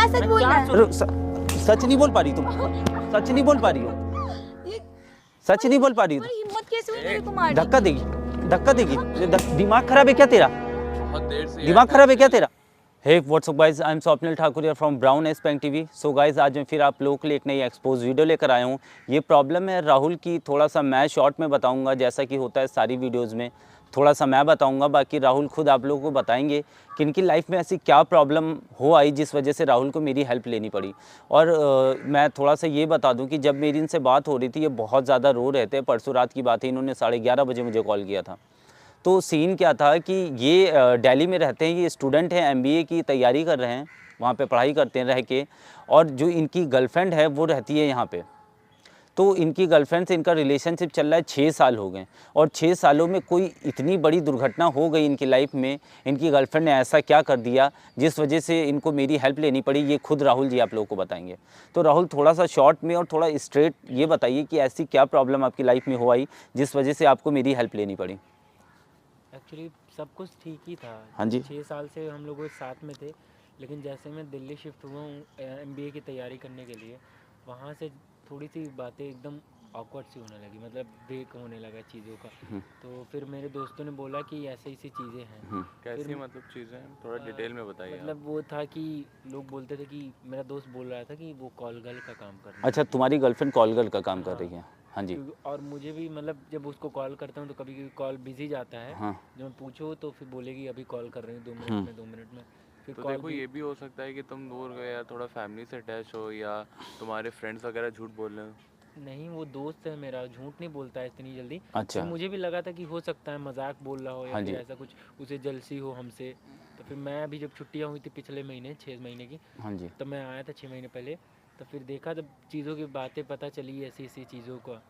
सच बोलना है? सच नहीं बोल पा रही तुम? सच नहीं बोल पा रही हो? सच नहीं बोल पा रही हो? हिम्मत कैसे हुई मेरे को मारने धक्का देगी, धक्का देगी। दिमाग खराब है क्या तेरा? बहुत देर से दिमाग खराब है क्या तेरा? Hey WhatsApp guys, I am Swapnil Thakur here from brown एस्पेंग टीवी। सो गाइस, आज मैं फिर आप लोगों के लिए एक नई एक्सपोज वीडियो लेकर आया हूँ। ये प्रॉब्लम है राहुल की, थोड़ा सा मैं शॉर्ट में बताऊंगा, जैसा कि होता है सारी वीडियोस में। थोड़ा सा मैं बताऊंगा, बाकी राहुल खुद आप लोगों को बताएंगे कि इनकी लाइफ में ऐसी क्या प्रॉब्लम हो आई जिस वजह से राहुल को मेरी हेल्प लेनी पड़ी। और मैं थोड़ा सा ये बता दूं कि जब मेरी इनसे बात हो रही थी, ये बहुत ज़्यादा रो रहे थे। परसों रात की बात है, इन्होंने 11:30 बजे मुझे कॉल किया था। तो सीन क्या था कि ये दिल्ली में रहते हैं, ये स्टूडेंट हैं, MBA की तैयारी कर रहे हैं, वहाँ पे पढ़ाई करते हैं रह के। और जो इनकी गर्लफ्रेंड है वो रहती है यहाँ पे। तो इनकी गर्लफ्रेंड से इनका रिलेशनशिप चल रहा है, 6 साल हो गए। और 6 सालों में कोई इतनी बड़ी दुर्घटना हो गई इनकी लाइफ में, इनकी गर्लफ्रेंड ने ऐसा क्या कर दिया जिस वजह से इनको मेरी हेल्प लेनी पड़ी, ये खुद राहुल जी आप लोगों को बताएंगे। तो राहुल, थोड़ा सा शॉर्ट में और थोड़ा स्ट्रेट ये बताइए कि ऐसी क्या प्रॉब्लम आपकी लाइफ में हो आई जिस वजह से आपको मेरी हेल्प लेनी पड़ी। एक्चुअली सब कुछ ठीक ही था। हाँ जी। 6 साल से हम लोग साथ में थे, लेकिन जैसे मैं दिल्ली शिफ्ट हुआ हूँ MBA की तैयारी करने के लिए, वहाँ से थोड़ी सी बातें एकदम ऑकवर्ड सी होने लगी, मतलब ब्रेक होने लगा चीज़ों का। तो फिर मेरे दोस्तों ने बोला कि ऐसी ऐसी चीज़ें हैं। कैसी मतलब चीज़ें थोड़ा डिटेल में बताइए। मतलब वो था कि लोग बोलते थे कि मेरा दोस्त बोल रहा था कि वो कॉल गर्ल का काम कर रही है। अच्छा, तुम्हारी गर्लफ्रेंड कॉल गर्ल का काम कर रही है? हाँ जी। और मुझे भी मतलब जब उसको कॉल करता हूँ तो कभी कभी कॉल बिजी जाता है। हाँ। जब मैं पूछूँ तो फिर बोलेगी अभी कॉल कर रही हूँ 2 मिनट में 2 मिनट में। फिर तो कॉल देखो, ये भी हो सकता है कि तुम दूर गए या थोड़ा फैमिली से अटैच हो, या तुम्हारे फ्रेंड्स वगैरह झूठ बोल रहे हो। नहीं, वो दोस्त है मेरा, झूठ नहीं बोलता है इतनी जल्दी। अच्छा। फिर मुझे भी लगा था कि हो सकता है मजाक बोल रहा हो या हाँ फिर जी। ऐसा कुछ, उसे जलसी हो हमसे। तो फिर मैं अभी जब छुट्टियाँ हुई थी पिछले महीने 6 महीने की, हाँ जी। तो मैं आया था 6 महीने पहले। तो फिर देखा जब चीज़ों की बातें पता चली, ऐसी ऐसी चीज़ों का,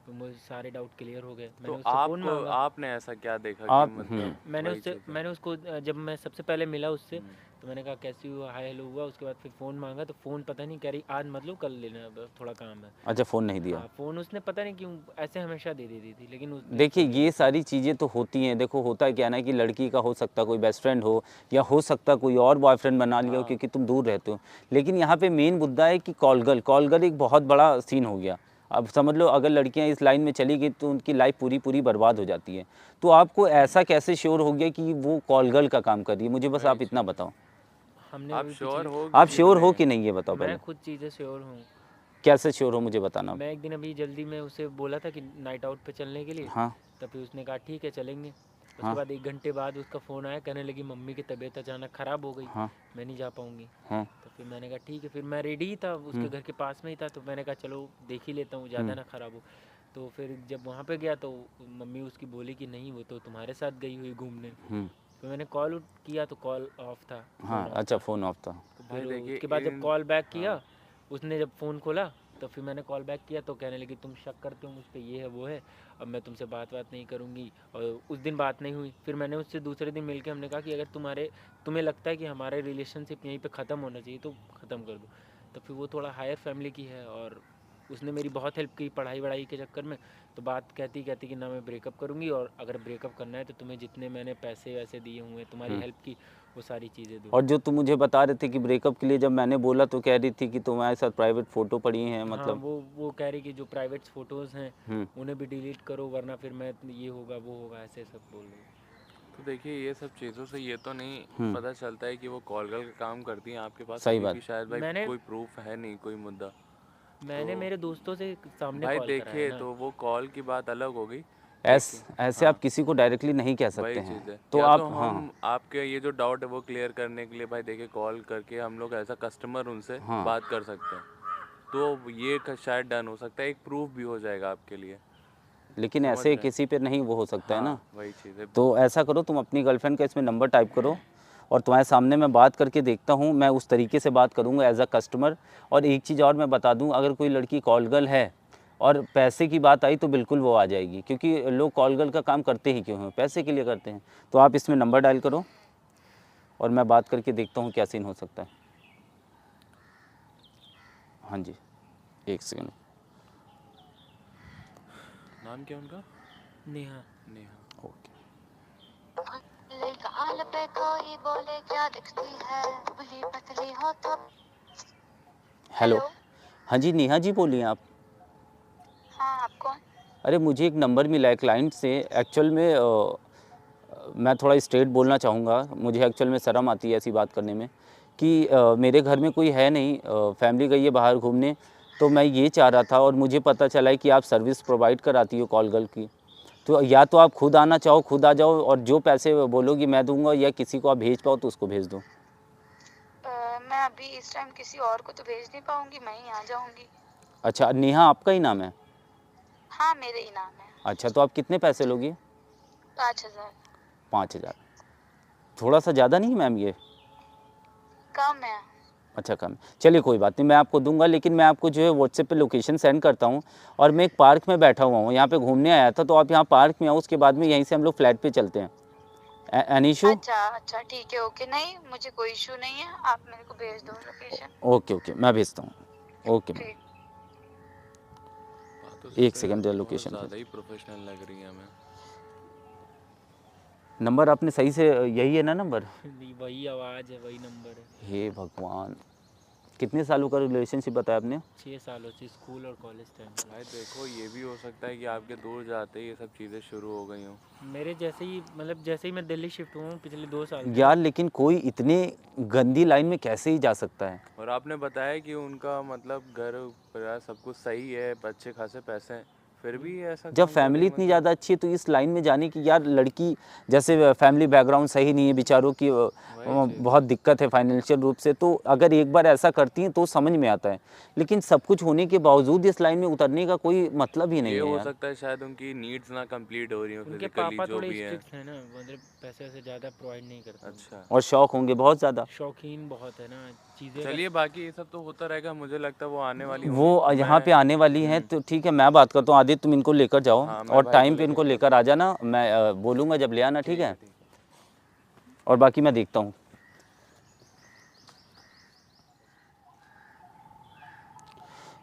तो मुझे सारे डाउट क्लियर हो गए। मैंने तो उससे फ़ोन मांगा। आपने ऐसा क्या देखा आप कि मतलब मैंने उसको जब मैं सबसे पहले मिला उससे, तो मैंने कहा कैसी हुआ, हाय हेलो हुआ। उसके बाद फिर फ़ोन मांगा, तो फ़ोन पता नहीं कह रही आज मत लो, कल लेना, अब थोड़ा काम है। अच्छा, फ़ोन नहीं दिया? हाँ, फ़ोन उसने पता नहीं क्यों ऐसे हमेशा दे देती थी, लेकिन देखिए, ये सारी चीज़ें तो होती हैं। देखो, होता क्या है ना कि लड़की का हो सकता कोई बेस्ट फ्रेंड हो, या हो सकता कोई और बॉयफ्रेंड बना लिया हो क्योंकि तुम दूर रहते हो। लेकिन यहाँ पे मेन मुद्दा है कि कॉल गर्ल एक बहुत बड़ा सीन हो गया। अब समझ लो, अगर लड़कियाँ इस लाइन में चली गई तो उनकी लाइफ पूरी बर्बाद हो जाती है। तो आपको ऐसा कैसे श्योर हो गया कि वो कॉल गर्ल का काम कर रही है? मुझे बस आप इतना बताओ। हमने आप अभी श्योर हो? आप श्योर हो कि नहीं, ये बताओ मैं पहले। खुद चीज़ें श्योर हूँ। कैसे श्योर हो, मुझे बताना। मैं एक दिन अभी जल्दी में उसे बोला था कि नाइट आउट पे चलने के लिए। हाँ। तब फिर उसने कहा ठीक है चलेंगे। उसके हाँ। बाद 1 घंटे बाद उसका फ़ोन आया, कहने लगी मम्मी की तबीयत अचानक ख़राब हो गई, हाँ। मैं नहीं जा पाऊँगी। हाँ। तो फिर मैंने कहा ठीक है। फिर मैं रेडी ही था, उसके घर के पास में ही था, तो मैंने कहा चलो देख ही लेता हूँ, ज़्यादा ना ख़राब हो। तो फिर जब वहाँ पे गया तो मम्मी उसकी बोली कि नहीं, वो तो तुम्हारे साथ गई हुई घूमने। तो मैंने कॉल किया तो कॉल ऑफ था। हाँ। अच्छा, फ़ोन ऑफ था। तो फिर उसके बाद जब कॉल बैक किया, उसने जब फ़ोन खोला, तो फिर मैंने कॉल बैक किया तो कहने लगी तुम शक करते हो मुझ पे, ये है वो है, अब मैं तुमसे बात नहीं करूँगी। और उस दिन बात नहीं हुई। फिर मैंने उससे दूसरे दिन मिलके हमने कहा कि अगर तुम्हें लगता है कि हमारे रिलेशनशिप यहीं पे ख़त्म होना चाहिए तो ख़त्म कर दो। तो फिर वो थोड़ा हायर फैमिली की है और उसने मेरी बहुत हेल्प की पढ़ाई वढ़ाई के चक्कर में। तो बात कहती कि ना मैं ब्रेकअप करूँगी, और अगर ब्रेकअप करना है तो तुम्हें जितने मैंने पैसे वैसे दिए हुए तुम्हारी हेल्प की, वो सारी चीज़ें दो। और जो तुम मुझे बता रहे थे कि ब्रेकअप के लिए जब मैंने बोला तो कह रही थी कि तुम्हारे साथ प्राइवेट फ़ोटो पड़ी हैं, हाँ, मतलब। वो कह रही कि जो प्राइवेट फ़ोटोज़ हैं उन्हें भी डिलीट करो, वरना फिर मैं ये होगा वो होगा, ऐसे सब बोल रही। तो देखिए, ये सब चीज़ों से ये तो नहीं पता चलता है कि वो कॉल गर्ल का काम करती हैं। आपके पास सही अभी बात। भी शायद भाई कोई प्रूफ है नहीं, कोई मुद्दा। मैंने मेरे दोस्तों से सामने भाई कॉल करा है देखिए, ना। तो वो कॉल की बात अलग हो गई। ऐसे आप किसी को डायरेक्टली नहीं कह सकते वही हैं। चीज़ है। तो या आप तो हम आपके ये जो डाउट है वो क्लियर करने के लिए भाई देखिए, कॉल करके हम लोग एज अ कस्टमर उनसे बात कर सकते हैं, तो ये शायद डन हो सकता है, एक प्रूफ भी हो जाएगा आपके लिए। लेकिन समझ ऐसे रहे हैं? किसी पे नहीं वो हो सकता है ना। हाँ, वही चीज़ है। तो ऐसा करो, तुम अपनी गर्लफ्रेंड का इसमें नंबर टाइप करो और तुम्हारे सामने मैं बात करके देखता हूँ। मैं उस तरीके से बात करूँगा एज अ कस्टमर। और एक चीज़ और मैं बता दूँ, अगर कोई लड़की कॉल गर्ल है और पैसे की बात आई तो बिल्कुल वो आ जाएगी, क्योंकि लोग कॉल गर्ल का काम करते ही क्यों हैं, पैसे के लिए करते हैं। तो आप इसमें नंबर डायल करो और मैं बात करके देखता हूँ क्या सीन हो सकता है। हाँ जी, एक सेकंड। नाम क्या उनका? नेहा। नेहा। ओके। गाल पे कोई बोले क्या दिखती है, दुबली पतली हो तो हेलो। हाँ जी, नेहा जी बोलिए आप? हाँ, आप कौन? अरे मुझे एक नंबर मिला है क्लाइंट से। एक्चुअल में मैं थोड़ा स्ट्रेट बोलना चाहूँगा, मुझे एक्चुअल में शर्म आती है ऐसी बात करने में कि मेरे घर में कोई है नहीं, फैमिली गई है बाहर घूमने, तो मैं ये चाह रहा था और मुझे पता चला है कि आप सर्विस प्रोवाइड कराती हो कॉल गर्ल की। तो या तो आप खुद आना चाहो खुद आ जाओ, और जो पैसे बोलोगी मैं दूंगा, या किसी को आप भेज पाओ तो उसको भेज दो। मैं अभी इस टाइम किसी और को तो भेज नहीं पाऊंगी, मैं ही आ जाऊंगी। अच्छा, नेहा आपका ही नाम है? हाँ, मेरे ही नाम है। अच्छा, तो आप कितने पैसे लोगी? 5000। 5000 थोड़ा सा ज़्यादा नहीं मैम ये? कम है। अच्छा कम, चलिए कोई बात नहीं, मैं आपको दूंगा, लेकिन मैं आपको जो है व्हाट्सएप पे लोकेशन सेंड करता हूँ। और मैं एक पार्क में बैठा हुआ हूँ, यहाँ पे घूमने आया था, तो आप यहाँ पार्क में आओ, उसके बाद में यहीं से हम लोग फ्लैट पे चलते हैं। Any issue? अच्छा ठीक है, ओके। नहीं, मुझे कोई इशू नहीं है, आप मेरे को भेज दो लोकेशन। ओके ओके, मैं भेजता हूँ। ओके मैम, ठीक। एक सेकंड लोकेशन ज़्यादा ही प्रोफेशनल लग रही है हमें। नंबर आपने सही से, यही है ना नंबर? नहीं, वही आवाज़ है, वही नंबर है। हे भगवान, कितने सालों का रिलेशनशिप बताया आपने? 6 सालों से, स्कूल और कॉलेज टाइम। भाई देखो, ये भी हो सकता है कि आपके दूर जाते ही ये सब चीज़ें शुरू हो गई हों। मेरे जैसे ही, मतलब जैसे ही मैं दिल्ली शिफ्ट हुआ हूँ पिछले 2 साल से। यार लेकिन कोई इतने गंदी लाइन में कैसे ही जा सकता है? और आपने बताया कि उनका मतलब घर परिवार सब कुछ सही है, अच्छे खासे पैसे हैं, फिर भी ऐसा जब काम फैमिली करने इतनी मतलब ज़्यादा अच्छी है तो इस लाइन में जाने की, यार लड़की जैसे फैमिली बैकग्राउंड सही नहीं है बेचारों की, बहुत दिक्कत है फाइनेंशियल रूप से, तो अगर एक बार ऐसा करती हैं तो समझ में आता है, लेकिन सब कुछ होने के बावजूद इस लाइन में उतरने का कोई मतलब ही नहीं ये है हो यार। सकता है शायद उनकी नीड्स ना कंप्लीट हो रही हो उनके फिजिकली पापा जो थोड़े भी है। स्ट्रिक्ट है ना, मतलब पैसे से ज़्यादा प्रोवाइड नहीं करते। अच्छा, और शौक होंगे बहुत ज़्यादा। शौकीन बहुत है ना चीज़ें। चलिए बाकी ये सब तो होता रहेगा, मुझे लगता है वो आने वाली होंगी, वो तो यहाँ पे मैं आने वाली हैं, तो ठीक है मैं बात करता हूँ। आदित्य तुम इनको लेकर जाओ, हाँ, मैं और भाई टाइम को पे लेके इनको चलता लेकर आ जाना, मैं बोलूँगा जब ले आना, ठीक है? और बाकी मैं देखता हूँ।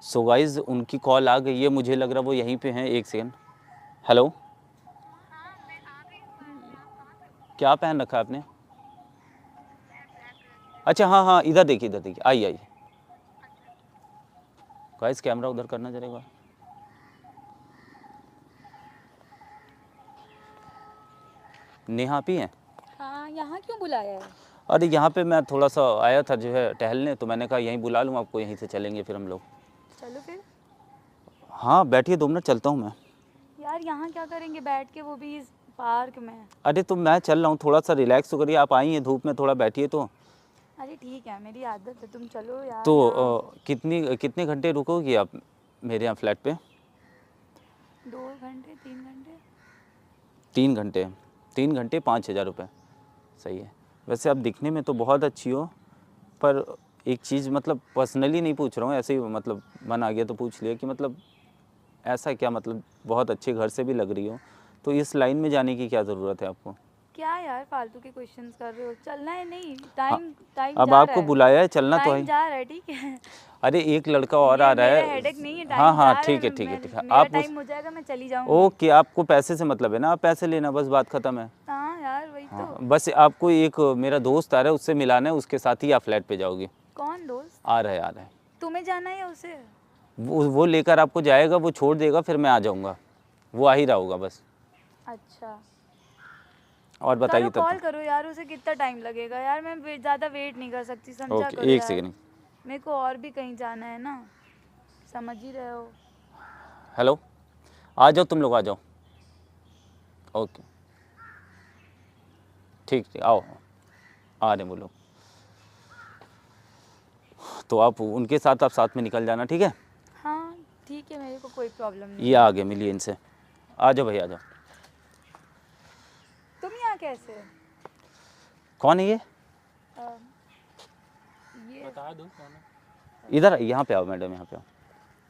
सो गाइज उनकी कॉल आ गई है, मुझे लग रहा है वो यहीं पे हैं। एक सेकंड। हेलो, क्या पहन रखा है आपने? अच्छा हाँ हाँ, इधर देखिए इधर देखिए, आइए आइए। गाइस कैमरा उधर करना जरेगा। नेहा आप ही हैं? हाँ, यहाँ क्यों बुलाया है? अरे यहाँ पे मैं थोड़ा सा आया था जो है टहलने, तो मैंने कहा यहीं बुला लूँ आपको, यहीं से चलेंगे फिर हम लोग। चलो फिर। हाँ बैठिए, 2 मिनट चलता हूँ मैं। यार यहाँ क्या करेंगे बैठ के, वो भी इस पार्क में? अरे तो मैं चल रहा हूँ, थोड़ा सा रिलैक्स तो करिए, आप आई हैं धूप में, थोड़ा बैठिए तो। अरे ठीक है, मेरी आदत है, तुम चलो यार। तो कितने घंटे रुकोगी आप मेरे यहाँ फ्लैट पे? 2 घंटे 3 घंटे। 3 घंटे? 3 घंटे 5000 रुपये, सही है। वैसे आप दिखने में तो बहुत अच्छी हो, पर एक चीज़, मतलब पर्सनली नहीं पूछ रहा हूँ, ऐसे ही मतलब मन आ गया तो पूछ लिया कि मतलब ऐसा क्या, मतलब बहुत अच्छे घर से भी लग रही हो, तो इस लाइन में जाने की क्या ज़रूरत है आपको? क्या यार फालतू के क्वेश्चंस कर रहे हो? चलना है नहीं? टाइम अब जा आपको रहा है। बुलाया है, चलना तो टाइम है। जा रहा है, ठीक है। अरे एक लड़का और आ रहा मेरा है। हेडेक नहीं है, टाइम हाँ हाँ जा ठीक रहा है ठीक है ठीक है, मेरा आप टाइम हो जाएगा, मैं चली जाऊंगी। ओके, आपको पैसे से मतलब है ना, आप पैसे लेना, बस बात खत्म है। हाँ यार वही हाँ तो। बस आपको एक मेरा दोस्त आ रहा है, उससे मिलाना है, उसके साथ ही आप फ्लैट पे जाओगी। कौन दोस्त? आ रहा है। तुम्हें जाना है या उसे? वो लेकर आपको जाएगा, वो छोड़ देगा, फिर मैं आ जाऊँगा, वो आ ही रहा होगा बस। अच्छा और बताइए करो, कॉल तब। करो यार उसे, कितना टाइम लगेगा यार, मैं ज़्यादा वेट नहीं कर सकती, समझा ओके, करो एक यार। सेकंड। मेरे को और भी कहीं जाना है ना, समझ ही रहे हो। हेलो, आ जाओ तुम लोग, आ जाओ। ओके ठीक ठीक, आओ, आ रहे वो लोग, तो आप उनके साथ, आप साथ में निकल जाना, ठीक है? हाँ ठीक है, मेरे को कोई प्रॉब्लम नहीं। ये आ गए, मिलिए इनसे। आ जाओ भैया, आ जाओ। तुम यहाँ कैसे? कौन है ये? ये बता दो कौन है। इधर यहाँ पे आओ मैडम, यहाँ पे आओ।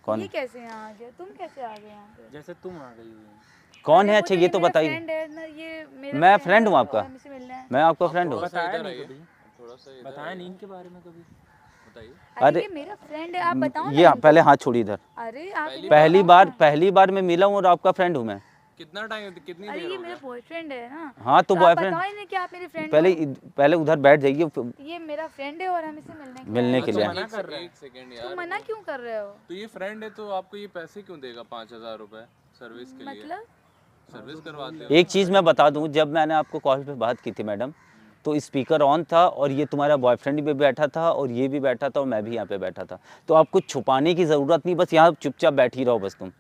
कौन ये है? कैसे यहाँ आ गया? तुम कैसे आ गए यहाँ पे? जैसे तुम आ गई हुई। कौन है? अरे वो अच्छा ये तो मेरा बताइए। friend है ना, ये मेरा मैं friend फ्रेंड है, हूँ आपका? और मुझसे मिलना है। मैं आपका फ्रेंड हूँ? बताया नहीं कभी, थोड़ा सा बताया नहीं इनके बारे में कभी। बताइए। अरे ये मेरा फ्रेंड है, आप बताओ ना ये इनको। पहले हाथ छोड़िए इधर। अरे आप इन्हें पहली बताओ बार ना। पहली बार मैं मिला हूँ और आपका फ्रेंड हूँ मैं। कितना टाइम, कितनी अरे देर ये हो मेरा गया? बॉयफ्रेंड है ना। हाँ तो आप बॉयफ्रेंड बताओ इन्हें कि आप मेरे फ्रेंड पहले उधर बैठ जाइए ये मेरा फ्रेंड है और हम इसे मिलने के लिए। मना कर रहा है। एक सेकंड तुम यार, मना क्यों कर रहे हो? तो ये फ्रेंड है तो आपको ये पैसे क्यों देगा 5,000 रुपए सर्विस के लिए? मतलब सर्विस करवाते हो? एक चीज़ मैं बता दूं, जब मैंने आपको कॉल पे बात की थी मैडम, तो स्पीकर ऑन था और ये तुम्हारा बॉयफ्रेंड भी बैठा था और ये भी बैठा था और मैं भी यहाँ पे बैठा था, तो आपको छुपाने की ज़रूरत नहीं, बस यहाँ चुपचाप बैठी रहो बस तुम।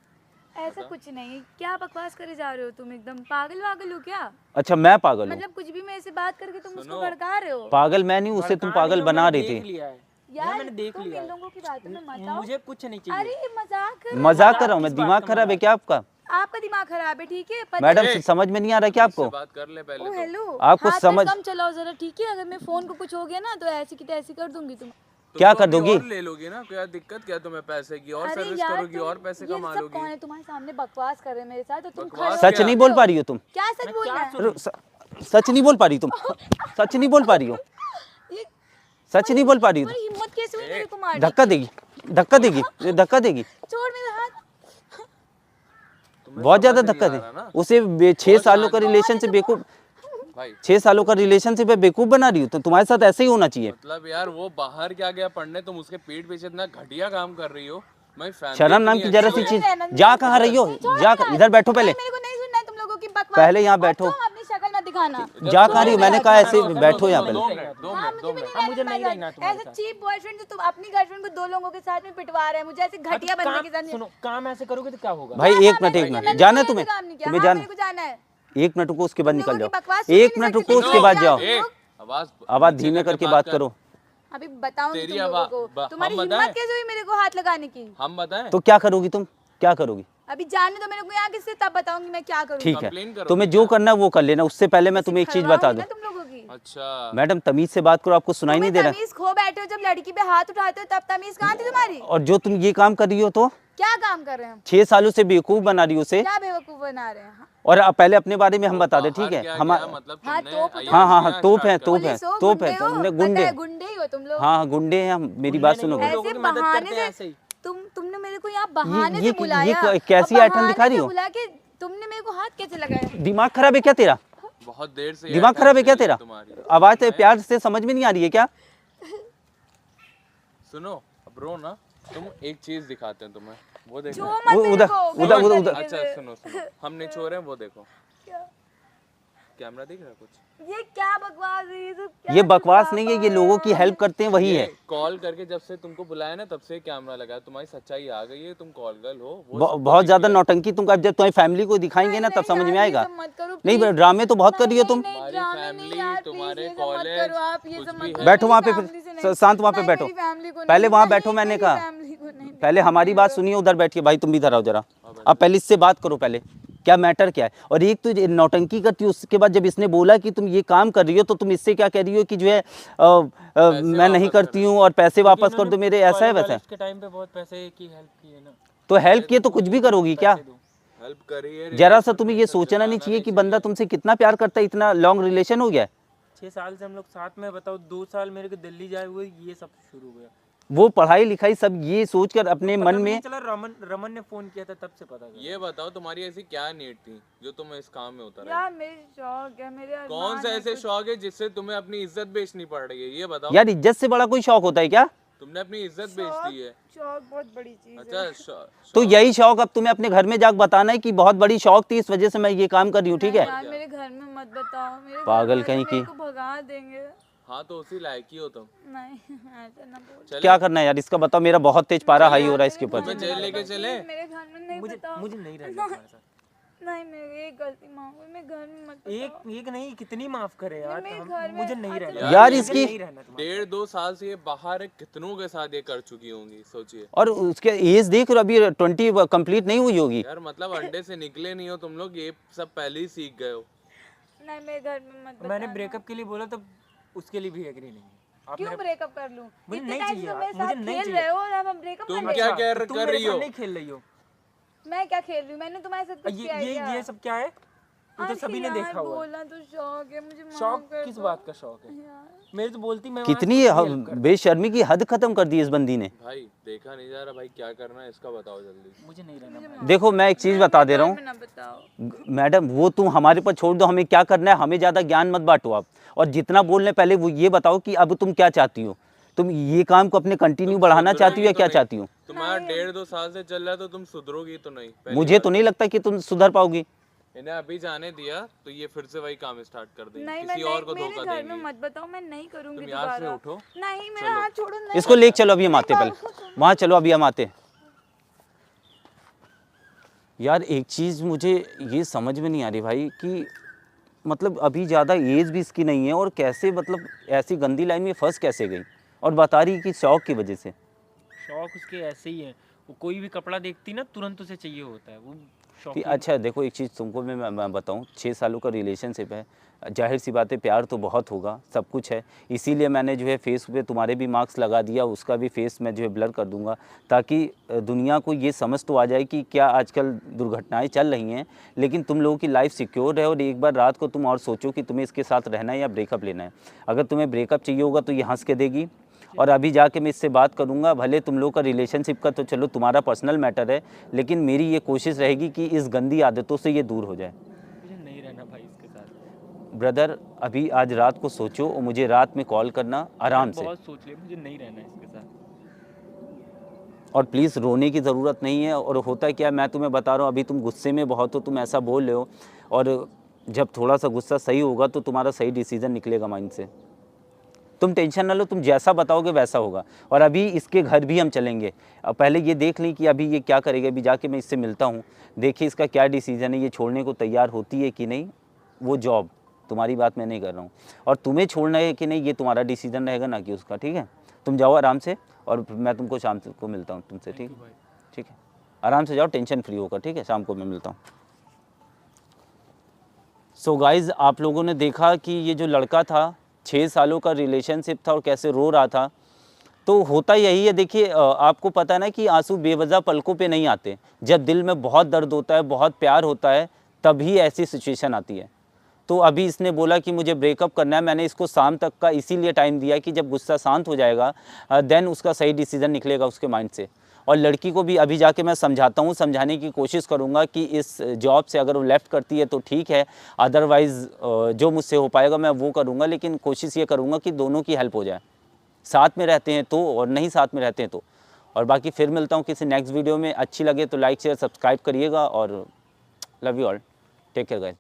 ऐसा कुछ नहीं है, क्या बकवास करे जा रहे हो तुम? एकदम पागल वागल हो क्या? अच्छा मैं पागल हूँ? मतलब कुछ भी मेरे से बात करके तुम उसको भड़का रहे हो। पागल मैं नहीं, उसे तुम पागल बना रही थी। यार मैंने देख तुम लिया इन है। लोगों की बातों में मत आओ। मुझे कुछ नहीं चाहिए। अरे ये मजाक कर रहे हो। मजाक कर रहा हूँ मैं? दिमाग खराब है क्या आपका? आपका दिमाग खराब है, ठीक है? पता मैडम है? समझ में नहीं आ रहा क्या आपको? बात कर ले पहले ओ तो। हेलो, आपको हाथ समझ- कम चलाओ जरा, ठीक है? अगर मैं फोन को कुछ हो गया ना तो ऐसी की तैसी कर दूंगी तुम। क्या तुम कर तो अभी दोगी? और ले लोगी ना, क्या दिक्कत क्या तुम्हें पैसे की? और अरे सर्विस यार करोगी तुम और पैसे ये कमा सब कौन लोगी। है तुम्हारे सामने बकवास कर रहे हैं मेरे साथ? तो तुम बकवास खड़े सच हो नहीं जाते बोल हो। पा रही हो तुम? क्या सच बोलना है? सच नहीं बोल पा रही तुम? सच नहीं बोल पा रही हो? ये सच नहीं बोल पा रही हो? तुम्हारी हिम्मत कैसे हुई मेरे को मारने धक्का देगी, धक्का देगी, ये धक्का देगी, की? छोड़ मेरा हाथ। तुम्हें बहुत ज्यादा समझ धक्का नहीं दे। आ रहा ना? उसे 6 सालों का रिलेशन से बेवकूफ, भाई 6 सालों का रिलेशनशिप है, बेवकूफ बना रही हो तो तुम्हारे साथ ऐसे ही होना चाहिए। मतलब यार वो बाहर क्या गया पढ़ने, तुम उसके पीठ पीछे इतना घटिया काम कर रही हो। मैं फैमिली शर्म नाम की जरा सी चीज, जा कहाँ रही हो? जा इधर बैठो पहले, मेरे को नहीं सुनना है तुम लोगों की बकवास। पहले यहाँ और बैठो। तुम अपनी शक्ल मत दिखाना। जा कहाँ रही हो? मैंने कहा ऐसे बैठो यहाँ दो पहले। मिनट, दो हाँ, मिनट, मुझे दो भी मिनट। नहीं मुझे नहीं रहना तुम्हारे ऐसा साथ। चीप बॉयफ्रेंड जो तुम अपनी गर्लफ्रेंड को 2 लोगों के साथ में पिटवा रहे हैं, मुझे ऐसे घटिया बंदे के साथ। सुनो, काम ऐसे करोगे तो क्या होगा? भाई क्या एक काम मिनट, है? एक मिनट मैंने जाना है कोई तुम्हें? काम नहीं किया। तुम्हें हाँ, जाना, मेरे को जाना है। एक मिनट रुको, उसके बाद तुम निकल लोगों जाओ। की बकवास सुन एक नहीं मिनट सकते रुको, तुम उसके लोग। बाद क्या जाओ। तुम ए, लोग? आवाज नीचे धीमे करके बात करो। अभी बताऊंगी तेरी तुम लोगों आवाज- को। तुम्हारी हम हिम्मत बताएं? कैसे हुई मेरे को हाथ लगाने की? हम बताएं? तो क्या करोगी तुम? क्या करोगी? अभी जाने दो मेरे को यहाँ किससे, तब बताऊंगी मैं क्या करूँगी। ठीक है, कंप्लेन करोगी तुम्हें जो करना है वो कर लेना। उससे पहले मैं तुम्हें एक चीज बता खड़वाऊंगी दूं। ना तुम लोगों की। अच्छा मैडम तमीज से बात करो, आपको सुनाई नहीं दे रहा? तमीज खो बैठे हो, जब लड़की पे हाथ उठाते हो तब तमीज कहाँ थी तुम्हारी? और जो तुम ये काम कर रही हो तो क्या काम कर रहे हैं हम? 6 सालों से बेवकूफ बना रही हो उसे। क्या बेवकूफ बना रहे हैं? और अब पहले अपने बारे में हम बता दे, ठीक है? क्या हम क्या मतलब हाँ, तुमने तोप आइए हाँ हाँ यहाँ हाँ, तोप है, start तोप है, पुलिस हो, तोप है, गुंडे हो, तुमने पता गुंडे। है, गुंडे ही हो तुम लोग। हाँ हाँ, गुंडे हैं हम, मेरी बात सुनो। लोगों की ऐसे मदद बहाने करते हैं ऐसे से ही। तुमने मेरे को यहाँ बहाने ये से बुलाया। कैसी और आइटम बहाने दिखा रही से हो? बुला के तुमने मेरे को हाथ कैसे लगाया? दिमाग खराब है क्या तेरा? बहुत देर से दिमाग ये खराब है क्या attention तेरा? तुम्हारी। आवाज तो प्यार से समझ में नहीं आ रही है क्या? सुनो अब रो ना, तुम एक चीज दिखाते हैं तुम्हें, वो देखो। जो मत मेरे उधर- को, उधर- गलत उधर- तरीके अच्छा से। सुनो सुनो, हम नहीं छो रहे हैं, वो देखो क्या? कैमरा दिख रहा है कुछ? ये क्या बकवास है? ये सब क्या ये बकवास चल नहीं रहा है, ये लोगों की हेल्प करते हैं, वही है। कॉल करके जब से तुमको बुलाया ना तब से कैमरा लगा है, तुम्हारी सच्चाई आ गई है, तुम कॉल गर्ल हो। वो सब बहुत ज्यादा नौटंकी तुम, अब जब तुम्हारी फैमिली को दिखाएंगे ना तब नहीं समझ यार, में ये आएगा। सब मत करो, नहीं please। ड्रामे तो बहुत कर रही हो तुम। नहीं, तुम्हारी ड्रामे नहीं फैमिली, यार, तुम्हारे please, ये सब मत कॉलेज, करो आप, ये कुछ सब भी मत है। करो। बैठो वहाँ पे, मेरी family से नहीं। शांत वहाँ पे नहीं, बैठो। मेरी family को पहले नहीं, वहाँ नहीं, बैठो, मैंने मेरी कहा। family को नहीं। पहले हमारी बात सुनिए, उधर बैठिए। भाई तुम भी इधर आओ जरा, अब पहले इससे बात करो पहले, क्या मैटर क्या है। और एक तो ये नौटंकी करती हो, उसके बाद जब इसने बोला कि तुम ये काम कर रही हो तो तुम इससे क्या कह रही हो कि जो है मैं नहीं करती हूँ और पैसे वापस कर दो मेरे, ऐसा है वैसा है? के टाइम पे बहुत पैसे की हेल्प की है ना। तो हेल्प किए तो कुछ भी करोगी क्या? हेल्प करी है। जरा सा तुम्हें ये सोचना नहीं चाहिए कि बंदा तुमसे कितना प्यार करता है, इतना लॉन्ग रिलेशन हो गया है। 6 साल से हम लोग साथ में, बताओ 2 साल मेरे को दिल्ली जाए हुए, ये सब शुरू हुआ। वो पढ़ाई लिखाई सब ये सोचकर अपने मन में। चला रमन ने फोन किया था तब से पता चला। ये बताओ तुम्हारी ऐसी क्या नीड थी जो तुम इस काम में उतर यार मेरे शौक है, मेरे कौन अरमान सा है ऐसे कुछ। शौक है जिससे तुम्हें अपनी इज्जत बेचनी पड़ रही है? ये बताओ। यार इज्जत से बड़ा कोई शौक होता है क्या? तुमने अपनी इज्जत बेच दी है। शौक बहुत बड़ी चीज है। अच्छा तो यही शौक अब तुम्हें अपने घर में जाकर बताना है कि बहुत बड़ी शौक थी, इस वजह से मैं ये काम कर रही हूँ, ठीक है? यार मेरे घर में मत बताओ, मेरे घर पागल वाले कहीं की। मेरे को भगा देंगे। हाँ तो उसी लायक ही हो तुम। नहीं ऐसा ना बोल। चले क्या करना है यार इसका बताओ, मेरा बहुत तेज पारा हाई हो रहा है इसके ऊपर। तुम्हें जेल लेके चले? मेरे घर में नहीं मुझे बताओ। मुझे नहीं रहना तुम्हारे साथ। नहीं मेरी एक गलती मांगो, मैं घर में मत एक नहीं, कितनी माफ करे यार, मेरे हम घर में मुझे नहीं अच्छा रहना। यार इसकी नहीं रहना तुम्हारे 1.5-2 साल से ये बाहर है, कितनों के साथ ये कर चुकी होंगी, सोचिए। और उसके एज देख रहे हो, अभी 20 कंप्लीट नहीं हुई होगी। यार मतलब अंडे से निकले नहीं हो तुम लोग, ये सब पहले ही सीख गए हो। नहीं मेरे घर में मत साथ। मैंने बताना। ब्रेकअप के लिए बोला तो उसके लिए भी एग्री नहीं है। आप क्यों मेरे- ब्रेकअप कर लूं? मुझे इतने नहीं टाइम चाहिए से यार, मेरे मुझे साथ नहीं खेल चाहिए। रहे हो और अब हम ब्रेकअप तुम कर क्या रहे कह तुम कर मेरे रही साथ हो? नहीं खेल रही हो। हो? मैं क्या खेल रही हूँ? मैंने तुम्हारे साथ कुछ किया है क्या? ये सब क्या है? वो तो सभी ने देखा हुआ। बोला तो शौक है मुझे, माफ शौक कर किस दो। बात का शौक है? यार मेरे तो बोलती मैं वहाँ कितनी से help करता। बेशर्मी की हद खत्म कर दी इस बंदी ने। भाई देखा नहीं जा रहा भाई, क्या करना है इसका बताओ जल्दी। मुझे नहीं रहना भाई। देखो मैं एक चीज़ बता दे रहा हूँ ना बताओ। मैडम, वो तुम हमारे पर छोड़ दो, हमें क्या करना है, हमें ज़्यादा ज्ञान मत बांटो आप। और जितना बोलने पहले वो ये बताओ कि अब तुम क्या चाहती हो, तुम ये काम को अपने कंटिन्यू बढ़ाना चाहती हो या क्या चाहती हो? तुम्हारा 1.5-2 साल से चल रहा है तो तुम सुधरोगी तो नहीं? पहली मुझे तो नहीं लगता कि तुम सुधर पाओगी। इन्हें अभी जाने दिया तो ये फिर से वही काम स्टार्ट कर देंगे, नहीं किसी मैं और को नहीं, धोखा मेरे घर में देंगी। मत बताओ, मैं नहीं करूंगी तुम यहाँ से दोबारा। उठो। नहीं मेरा हाथ छोड़ो, नहीं। इसको ले चलो, अभी हम आते पहले वहाँ चलो, अभी हम आते। यार एक चीज़ मुझे ये समझ में नहीं आ रही भाई कि मतलब अभी ज़्यादा एज भी इसकी नहीं है और कैसे मतलब ऐसी गंदी लाइन में फंस कैसे गई, और बता रही कि शौक की वजह से। शौक उसके ऐसे ही है, वो कोई भी कपड़ा देखती ना तुरंत उसे चाहिए होता है, वो शौक कि अच्छा देखो एक चीज़ तुमको मैं बताऊँ, 6 सालों का रिलेशनशिप है, जाहिर सी बात है प्यार तो बहुत होगा, सब कुछ है, इसीलिए मैंने जो है फेस पे तुम्हारे भी मार्क्स लगा दिया, उसका भी फेस मैं जो है ब्लर कर दूंगा, ताकि दुनिया को ये समझ तो आ जाए कि क्या आजकल दुर्घटनाएं चल रही हैं, लेकिन तुम लोगों की लाइफ सिक्योर है। और एक बार रात को तुम और सोचो कि तुम्हें इसके साथ रहना है या ब्रेकअप लेना है। अगर तुम्हें ब्रेकअप चाहिए होगा तो ये हंस के देगी, और अभी जाके मैं इससे बात करूंगा। भले तुम लोग का रिलेशनशिप का तो चलो तुम्हारा पर्सनल मैटर है, लेकिन मेरी ये कोशिश रहेगी कि इस गंदी आदतों से ये दूर हो जाए। मुझे नहीं रहना भाई इसके साथ। ब्रदर अभी आज रात को सोचो और मुझे रात में कॉल करना आराम से, बहुत सोच लिया, मुझे नहीं रहना इसके साथ। और प्लीज़ रोने की ज़रूरत नहीं है। और होता है क्या, मैं तुम्हें बता रहा हूँ, अभी तुम गुस्से में बहुत हो, तुम ऐसा बोल रहे हो, और जब थोड़ा सा गुस्सा सही होगा तो तुम्हारा सही डिसीजन निकलेगा माइंड से। तुम टेंशन ना लो, तुम जैसा बताओगे वैसा होगा। और अभी इसके घर भी हम चलेंगे, अब पहले ये देख लें कि अभी ये क्या करेगा। अभी जाके मैं इससे मिलता हूँ, देखिए इसका क्या डिसीजन है, ये छोड़ने को तैयार होती है कि नहीं। वो जॉब, तुम्हारी बात मैं नहीं कर रहा हूँ, और तुम्हें छोड़ना है कि नहीं ये तुम्हारा डिसीजन रहेगा, ना कि उसका। ठीक है, तुम जाओ आराम से, और मैं तुमको शाम को मिलता हूँ तुमसे। ठीक है, ठीक है, आराम से जाओ, टेंशन फ्री होकर। ठीक है, शाम को मैं मिलता हूँ। सो गाइज़, आप लोगों ने देखा कि ये जो लड़का था, 6 सालों का रिलेशनशिप था और कैसे रो रहा था। तो होता यही है, देखिए आपको पता है ना कि आंसू बेवजह पलकों पे नहीं आते। जब दिल में बहुत दर्द होता है, बहुत प्यार होता है, तभी ऐसी सिचुएशन आती है। तो अभी इसने बोला कि मुझे ब्रेकअप करना है। मैंने इसको शाम तक का इसीलिए टाइम दिया कि जब गुस्सा शांत हो जाएगा देन उसका सही डिसीजन निकलेगा उसके माइंड से। और लड़की को भी अभी जाके मैं समझाता हूँ, समझाने की कोशिश करूँगा कि इस जॉब से अगर वो लेफ़्ट करती है तो ठीक है, अदरवाइज़ जो मुझसे हो पाएगा मैं वो करूँगा। लेकिन कोशिश ये करूँगा कि दोनों की हेल्प हो जाए, साथ में रहते हैं तो, और नहीं साथ में रहते हैं तो। और बाकी फिर मिलता हूँ किसी नेक्स्ट वीडियो में। अच्छी लगे तो लाइक शेयर सब्सक्राइब करिएगा, और love you all, take care guys.